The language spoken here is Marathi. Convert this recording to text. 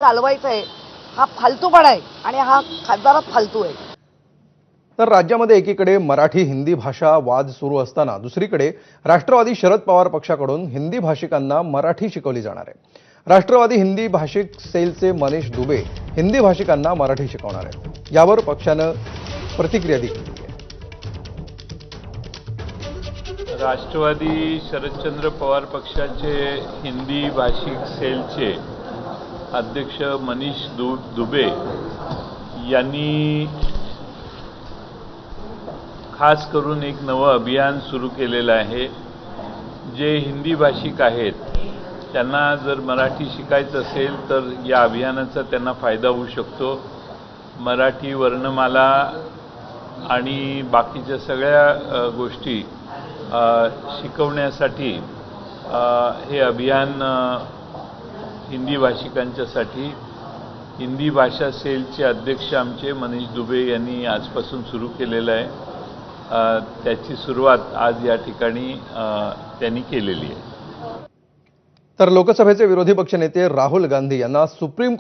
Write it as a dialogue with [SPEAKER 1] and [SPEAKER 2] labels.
[SPEAKER 1] चालवायचा आहे हा फालतूपणा आहे आणि हा खासदारच फालतू आहे।
[SPEAKER 2] तर राज्यामध्ये एकीकडे मराठी हिंदी भाषा वाद सुरू असताना दुसरीकडे राष्ट्रवादी शरद पवार पक्षाकडून हिंदी भाषिकांना मराठी शिकवली जाणार आहे। राष्ट्रवादी हिंदी भाषिक सेलचे मनीष दुबे हिंदी भाषिकांना मराठी शिकवणार आहेत। यावर पक्षानं प्रतिक्रिया दिली आहे।
[SPEAKER 3] राष्ट्रवादी शरदचंद्र पवार पक्षाचे हिंदी भाषिक सेलचे अध्यक्ष मनीष दुबे यांनी खास करून एक नवं अभियान सुरू केलेलं आहे। जे हिंदी भाषिक आहेत त्यांना जर मराठी शिकायचं असेल तर या अभियानाचा त्यांना फायदा होऊ शकतो। मराठी वर्णमाला आणि बाकीच्या सगळ्या गोष्टी शिकवण्यासाठी हे अभियान हिंदी भाषिकांच्यासाठी हिंदी भाषा सेलचे अध्यक्ष आमचे मनीष दुबे यांनी आजपासून सुरू केलेलं आहे। त्याची सुरुवात आज या ठिकाणी त्यांनी केलेली आहे।
[SPEAKER 2] तर लोकसभेचे विरोधी पक्षनेते राहुल गांधी यांना सुप्रीम